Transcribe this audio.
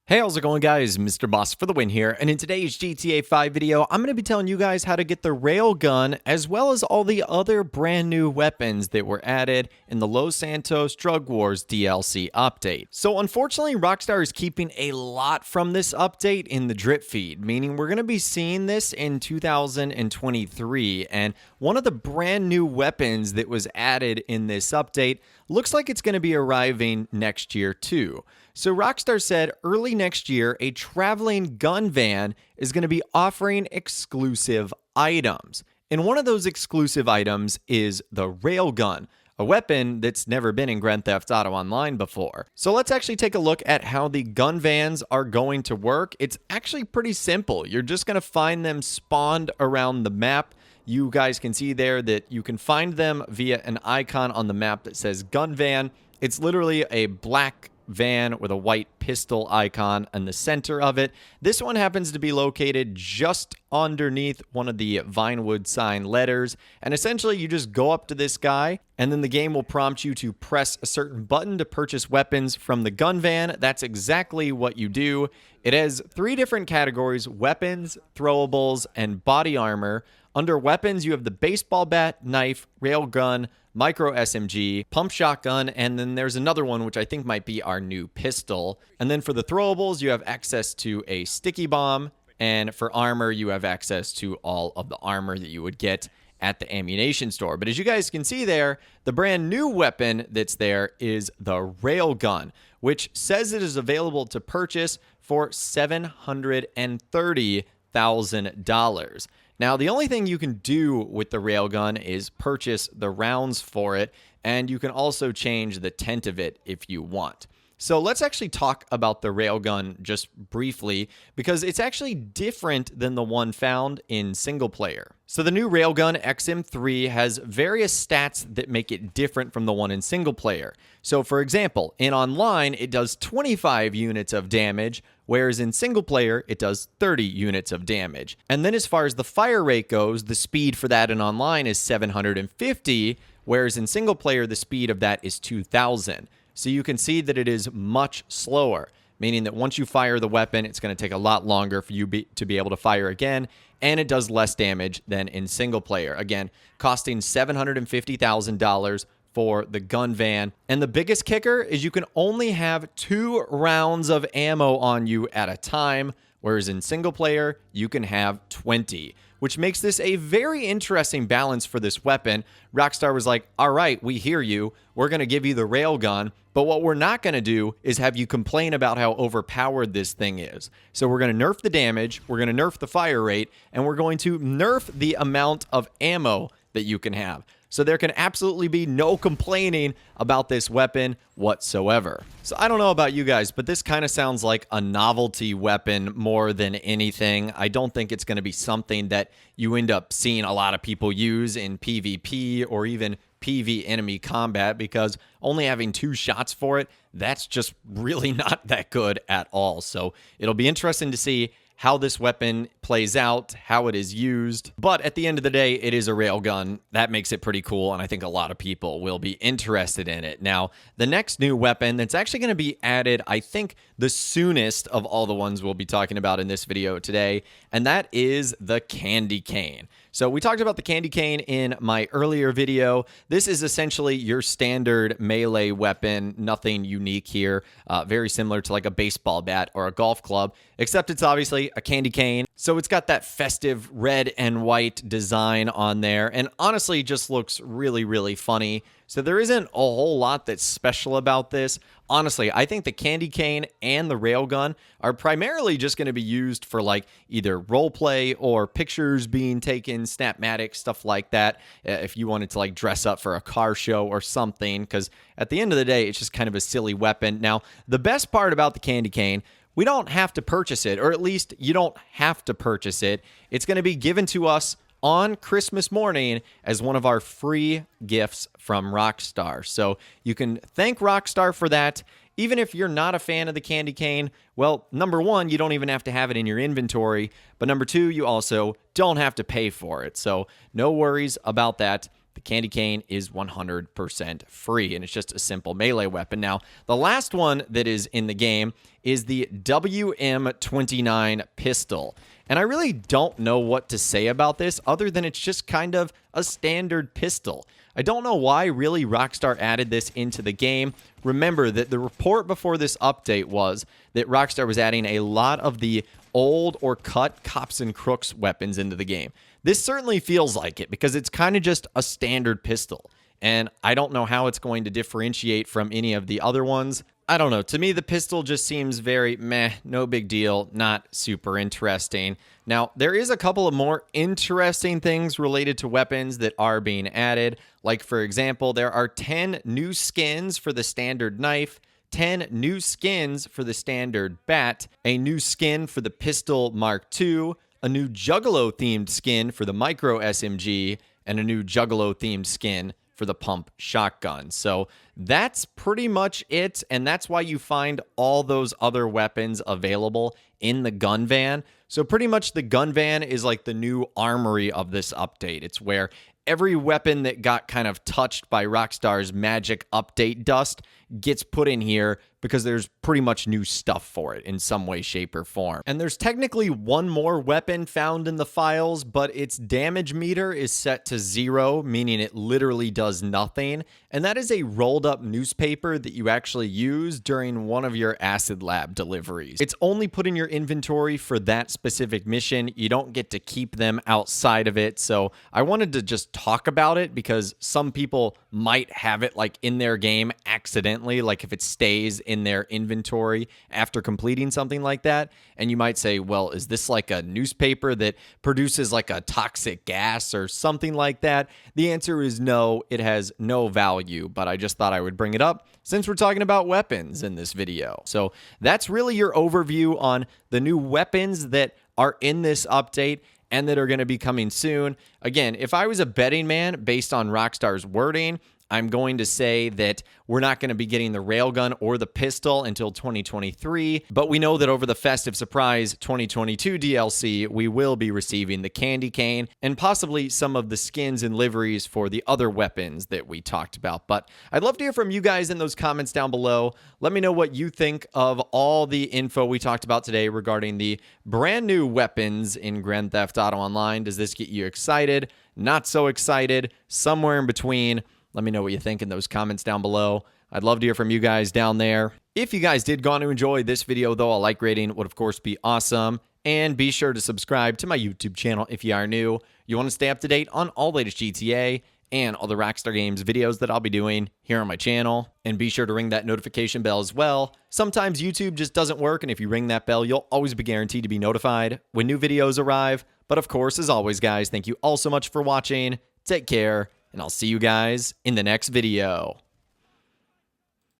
Hey, how's it going, guys? Mr. Boss for the win here, and in today's GTA 5 video, I'm going to be telling you guys how to get the Railgun, as well as all the other brand new weapons that were added in the Los Santos Drug Wars DLC update. So unfortunately, Rockstar is keeping a lot from this update in the drip feed, meaning we're going to be seeing this in 2023, and one of the brand new weapons that was added in this update looks like it's going to be arriving next year too. So Rockstar said early next year, a traveling gun van is going to be offering exclusive items. And one of those exclusive items is the Railgun, a weapon that's never been in Grand Theft Auto Online before. So let's actually take a look at how the gun vans are going to work. It's actually pretty simple. You're just going to find them spawned around the map. You guys can see there that you can find them via an icon on the map that says gun van. It's literally a black van with a white pistol icon in the center of it. This one happens to be located just underneath one of the Vinewood sign letters. And essentially you just go up to this guy and then the game will prompt you to press a certain button to purchase weapons from the gun van. That's exactly what you do. It has three different categories: weapons, throwables, and body armor. Under weapons, you have the baseball bat, knife, railgun, micro SMG, pump shotgun, and then there's another one which I think might be our new pistol. And then for the throwables, you have access to a sticky bomb, and for armor, you have access to all of the armor that you would get at the ammunition store. But as you guys can see there, the brand new weapon that's there is the Railgun, which says it is available to purchase for $730,000. Now, the only thing you can do with the Railgun is purchase the rounds for it, and you can also change the tint of it if you want. So let's actually talk about the Railgun just briefly, because it's actually different than the one found in single player. So the new Railgun XM3 has various stats that make it different from the one in single player. So for example, in online, it does 25 units of damage, whereas in single player, it does 30 units of damage. And then as far as the fire rate goes, the speed for that in online is 750, whereas in single player, the speed of that is 2,000. So you can see that it is much slower, meaning that once you fire the weapon, it's going to take a lot longer for you to be able to fire again, and it does less damage than in single player. Again, costing $750,000 for the gun van. And the biggest kicker is you can only have 2 rounds of ammo on you at a time, whereas in single player, you can have 20, which makes this a very interesting balance for this weapon. Rockstar was like, all right, we hear you. We're going to give you the Railgun, but what we're not going to do is have you complain about how overpowered this thing is. So we're going to nerf the damage, we're going to nerf the fire rate, and we're going to nerf the amount of ammo that you can have. So there can absolutely be no complaining about this weapon whatsoever. So I don't know about you guys, but this kind of sounds like a novelty weapon more than anything. I don't think it's going to be something that you end up seeing a lot of people use in PvP or even PV enemy combat, because only having 2 shots for it, that's just really not that good at all. So it'll be interesting to see how this weapon plays out, how it is used. But at the end of the day, it is a railgun. That makes it pretty cool, and I think a lot of people will be interested in it. Now, the next new weapon that's actually going to be added, I think the soonest of all the ones we'll be talking about in this video today, and that is the candy cane. So we talked about the candy cane in my earlier video. This is essentially your standard melee weapon, nothing unique here. Very similar to like a baseball bat or a golf club, except it's obviously a candy cane. So it's got that festive red and white design on there, and honestly just looks really, really funny. So there isn't a whole lot that's special about this. Honestly, I think the candy cane and the railgun are primarily just going to be used for like either roleplay or pictures being taken, Snapmatic, stuff like that. If you wanted to like dress up for a car show or something, because at the end of the day, it's just kind of a silly weapon. Now, the best part about the candy cane, we don't have to purchase it, or at least you don't have to purchase it. It's going to be given to us on Christmas morning as one of our free gifts from Rockstar. So you can thank Rockstar for that. Even if you're not a fan of the candy cane, well, number one, you don't even have to have it in your inventory. But number two, you also don't have to pay for it. So no worries about that. the candy cane is 100% free, and it's just a simple melee weapon. Now, the last one that is in the game is the WM29 pistol. And I really don't know what to say about this other than it's just kind of a standard pistol. I don't know why really Rockstar added this into the game. Remember that the report before this update was that Rockstar was adding a lot of the old or cut cops and crooks weapons into the game. This certainly feels like it because it's kind of just a standard pistol. And I don't know how it's going to differentiate from any of the other ones. I don't know. To me, the pistol just seems very meh, no big deal, not super interesting. Now, there is a couple of more interesting things related to weapons that are being added. Like, for example, there are 10 new skins for the standard knife, 10 new skins for the standard bat, a new skin for the pistol Mark II, a new Juggalo-themed skin for the micro SMG, and a new Juggalo-themed skin for the pump shotgun. So that's pretty much it, and that's why you find all those other weapons available in the gun van. So pretty much the gun van is like the new armory of this update. It's where every weapon that got kind of touched by Rockstar's magic update dust gets put in here because there's pretty much new stuff for it in some way, shape, or form. And there's technically one more weapon found in the files, but its damage meter is set to 0, meaning it literally does nothing. And that is a rolled up newspaper that you actually use during one of your acid lab deliveries. It's only put in your inventory for that specific mission. You don't get to keep them outside of it. So I wanted to just talk about it because some people might have it like in their game accidentally, like if it stays in their inventory after completing something like that. And you might say, well, is this like a newspaper that produces like a toxic gas or something like that? The answer is no, it has no value, but I just thought I would bring it up since we're talking about weapons in this video. So that's really your overview on the new weapons that are in this update and that are going to be coming soon. Again, if I was a betting man based on Rockstar's wording, I'm going to say that we're not going to be getting the railgun or the pistol until 2023, but we know that over the festive surprise 2022 DLC, we will be receiving the candy cane and possibly some of the skins and liveries for the other weapons that we talked about. But I'd love to hear from you guys in those comments down below. Let me know what you think of all the info we talked about today regarding the brand new weapons in Grand Theft Auto Online. Does this get you excited? Not so excited? Somewhere in between? Let me know what you think in those comments down below. I'd love to hear from you guys down there. If you guys did go on to enjoy this video, though, a like rating would, of course, be awesome. And be sure to subscribe to my YouTube channel if you are new. You want to stay up to date on all the latest GTA and all the Rockstar Games videos that I'll be doing here on my channel. And be sure to ring that notification bell as well. Sometimes YouTube just doesn't work, and if you ring that bell, you'll always be guaranteed to be notified when new videos arrive. But of course, as always, guys, thank you all so much for watching. Take care. And I'll see you guys in the next video.